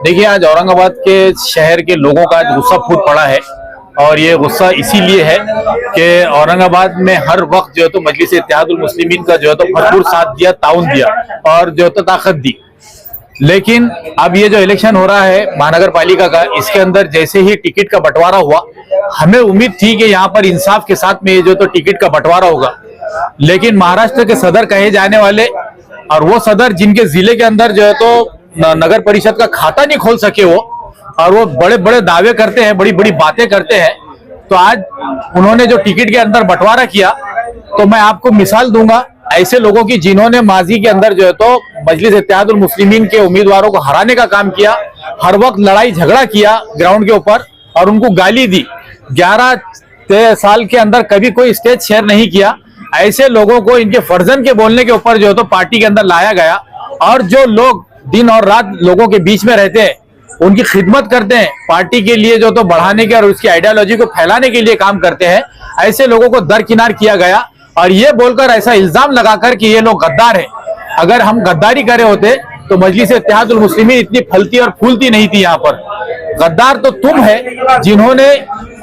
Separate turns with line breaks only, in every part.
देखिए, आज औरंगाबाद के शहर के लोगों का आज गुस्सा फूट पड़ा है और ये गुस्सा इसीलिए है कि औरंगाबाद में हर वक्त जो है तो मजलिस इत्तेहादुल मुस्लिमीन का जो है तो भरपूर साथ दिया, ताउन दिया और जो है तो ताकत दी। लेकिन अब ये जो इलेक्शन हो रहा है महानगर पालिका का, इसके अंदर जैसे ही टिकट का बंटवारा हुआ, हमें उम्मीद थी कि यहाँ पर इंसाफ के साथ में ये जो तो टिकट का बंटवारा होगा। लेकिन महाराष्ट्र के सदर कहे जाने वाले और वो सदर जिनके जिले के अंदर जो है तो नगर परिषद का खाता नहीं खोल सके वो, और वो बड़े बड़े दावे करते हैं, बड़ी बड़ी बातें करते हैं, तो आज उन्होंने जो टिकट के अंदर बंटवारा किया, तो मैं आपको मिसाल दूंगा ऐसे लोगों की जिन्होंने माजी के अंदर जो है तो मजलिस इत्तेहादुल मुस्लिमीन के उम्मीदवारों को हराने का काम किया, हर वक्त लड़ाई झगड़ा किया ग्राउंड के ऊपर और उनको गाली दी। 11 साल के अंदर कभी कोई स्टेज शेयर नहीं किया। ऐसे लोगों को इनके फर्जन के बोलने के ऊपर जो है तो पार्टी के अंदर लाया गया, और जो लोग दिन और रात लोगों के बीच में रहते हैं, उनकी खिदमत करते हैं, पार्टी के लिए जो तो बढ़ाने के और उसकी आइडियोलॉजी को फैलाने के लिए काम करते हैं, ऐसे लोगों को दरकिनार किया गया और ये बोलकर ऐसा इल्जाम लगाकर कि ये लोग गद्दार हैं। अगर हम गद्दारी करे होते तो मजलिस इत्तेहादुल मुस्लिमीन इतनी फलती और फूलती नहीं थी। यहाँ पर गद्दार तो तुम है जिन्होंने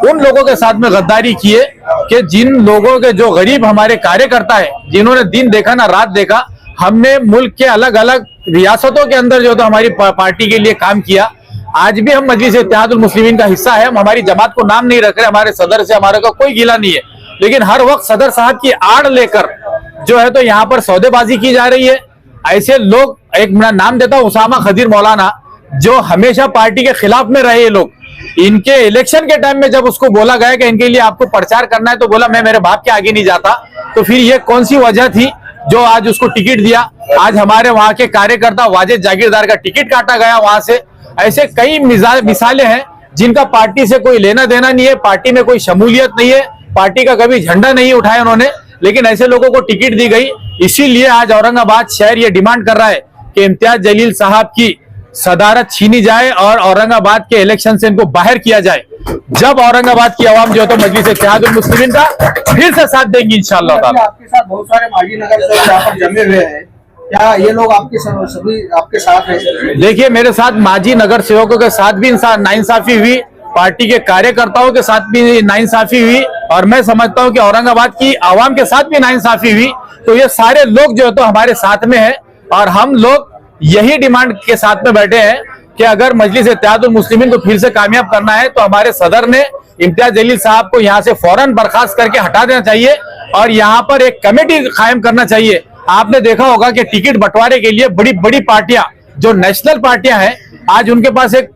उन लोगों के साथ में गद्दारी किए कि जिन लोगों के जो गरीब हमारे कार्यकर्ता है, जिन्होंने दिन देखा ना रात देखा, हमने मुल्क के अलग अलग रियासतों के अंदर जो तो हमारी पार्टी के लिए काम किया। आज भी हम मजलिस इत्तेहादुल मुस्लिमीन का हिस्सा है, हम हमारी जमात को नाम नहीं रख रहे, हमारे सदर से हमारे का कोई गिला नहीं है, लेकिन हर वक्त सदर साहब की आड़ लेकर जो है तो यहाँ पर सौदेबाजी की जा रही है। ऐसे लोग, एक मैं नाम देता हूँ, उसामा खदीर मौलाना, जो हमेशा पार्टी के खिलाफ में रहे ये लोग, इनके इलेक्शन के टाइम में जब उसको बोला गया कि इनके लिए आपको प्रचार करना है, तो बोला मैं मेरे बाप के आगे नहीं जाता। तो फिर ये कौन सी वजह थी जो आज उसको टिकट दिया? आज हमारे वहां के कार्यकर्ता वाजिद जागीरदार का टिकट काटा गया वहां से। ऐसे कई मिसालें हैं जिनका पार्टी से कोई लेना देना नहीं है, पार्टी में कोई शमूलियत नहीं है, पार्टी का कभी झंडा नहीं उठाया उन्होंने, लेकिन ऐसे लोगों को टिकट दी गई। इसीलिए आज औरंगाबाद शहर ये डिमांड कर रहा है कि इम्तियाज जलील साहब की सदारत छीनी जाए और औरंगाबाद के इलेक्शन से इनको बाहर किया जाए। जब औरंगाबाद की आवाम जो है तो मजलिस इत्तेहादुल मुस्लिमीन का फिर से साथ देंगी इंशाअल्लाह ताला।
आपके साथ बहुत सारे माजी नगर सेवक यहाँ पर जमे हुए हैं, क्या ये लोग सभी आपके साथ हैं?
देखिए, मेरे साथ माजी नगर सेवकों के साथ भी नाइंसाफी हुई, पार्टी के कार्यकर्ताओं के साथ भी नाइंसाफी हुई, और मैं समझता हूं कि औरंगाबाद की आवाम के साथ भी नाइंसाफी हुई। तो ये सारे लोग जो है तो हमारे साथ में है, और हम लोग यही डिमांड के साथ में बैठे हैं कि अगर मजलिस इत्तेहादुल मुस्लिमीन को फिर से कामयाब करना है तो हमारे सदर ने इम्तियाज जलील साहब को यहाँ से फौरन बर्खास्त करके हटा देना चाहिए और यहाँ पर एक कमेटी कायम करना चाहिए। आपने देखा होगा कि टिकट बंटवारे के लिए बड़ी बड़ी पार्टियां, जो नेशनल पार्टियां हैं, आज उनके पास एक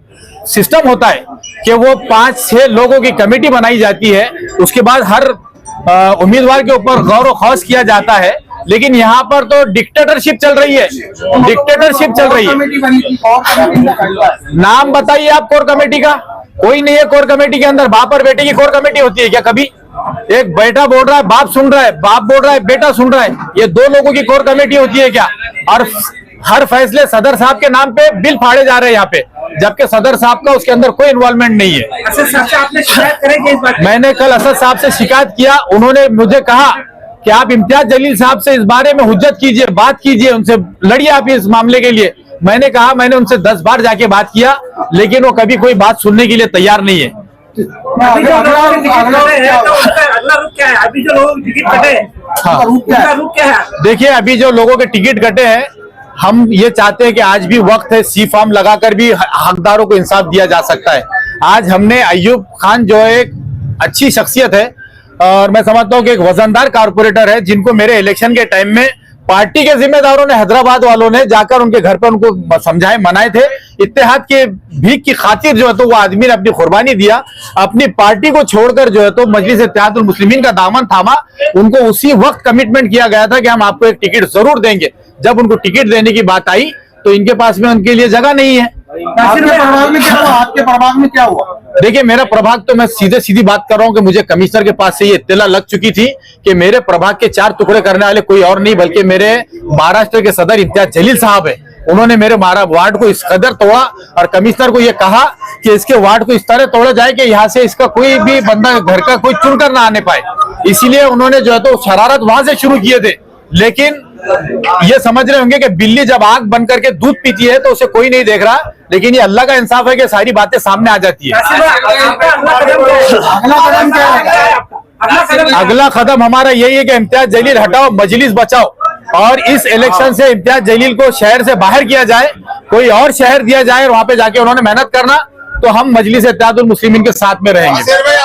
सिस्टम होता है कि वो 5-6 लोगों की कमेटी बनाई जाती है, उसके बाद हर उम्मीदवार के ऊपर गौर व खौस किया जाता है। लेकिन यहाँ पर तो डिक्टेटरशिप चल रही है, डिक्टेटरशिप चल रही है। नाम बताइए आप कोर कमेटी का? कोई नहीं है कोर कमेटी के अंदर। बाप और बेटे की कोर कमेटी होती है क्या कभी? एक बेटा बोल रहा है, बाप सुन रहा है, बाप बोल रहा है, बेटा सुन रहा है, ये 2 लोगों की कोर कमेटी होती है क्या? और हर फैसले सदर साहब के नाम पे बिल फाड़े जा रहे हैं यहाँ पे, जबकि सदर साहब का उसके अंदर कोई इन्वॉल्वमेंट नहीं है।
असद साहब से आपने शिकायत करेंगे इस बात?
मैंने कल असद साहब से शिकायत किया, उन्होंने मुझे कहा कि आप इम्तियाज जलील साहब से इस बारे में हुज्जत कीजिए, बात कीजिए, उनसे लड़िए आप इस मामले के लिए। मैंने कहा, मैंने उनसे 10 बार जाके बात किया, लेकिन वो कभी कोई बात सुनने के लिए तैयार नहीं है।
अगला रूप क्या है? अभी जो लोग टिकट कटे हैं, उनका रूप क्या है?
देखिए, अभी जो लोगों के टिकट कटे हैं, हम ये चाहते हैं कि आज भी वक्त है, सी फॉर्म लगाकर भी हकदारों को इंसाफ दिया जा सकता है। आज हमने अय्यूब खान जो एक अच्छी शख्सियत है और मैं समझता हूं कि एक वजनदार कारपोरेटर है, जिनको मेरे इलेक्शन के टाइम में पार्टी के जिम्मेदारों ने, हैदराबाद वालों ने जाकर उनके घर पर उनको समझाए, मनाए थे। इत्तेहाद के भीख की खातिर जो है तो वो आदमी ने अपनी कुर्बानी दिया, अपनी पार्टी को छोड़कर जो है तो मजलिस इत्तेहादुल मुस्लिमीन का दामन थामा। उनको उसी वक्त कमिटमेंट किया गया था कि हम आपको एक टिकट जरूर देंगे। जब उनको टिकट देने की बात आई तो इनके पास में उनके लिए जगह नहीं है।
आपके प्रभाग में क्या हुआ? आपके प्रभाग में क्या हुआ?
देखिए, मेरा प्रभाग तो मैं सीधी बात कर रहा हूं कि मुझे कमिश्नर के पास से ये इत्तला लग चुकी थी कि मेरे प्रभाग के 4 टुकड़े करने वाले कोई और नहीं बल्कि मेरे महाराष्ट्र के सदर इम्तियाज जलील साहब है। उन्होंने मेरे वार्ड को इस कदर तोड़ा और कमिश्नर को ये कहा कि इसके वार्ड को इस तरह तोड़ा जाए कि यहाँ से इसका कोई भी बंदा घर का कोई चुनकर ना आने पाए। इसीलिए उन्होंने जो है तो शरारत वहां से शुरू किए थे। लेकिन ये समझ रहे होंगे कि बिल्ली जब आग बंद करके दूध पीती है तो उसे कोई नहीं देख रहा, लेकिन ये अल्लाह का इंसाफ है कि सारी बातें सामने आ जाती है। अगला कदम हमारा यही है कि इम्तियाज जलील हटाओ, मजलिस बचाओ, और इस इलेक्शन से इम्तियाज जलील को शहर से बाहर किया जाए, कोई और शहर दिया जाए और वहां पे जाके उन्होंने मेहनत करना, तो हम मजलिस इत्तेहादुल मुस्लिमीन के साथ में रहेंगे।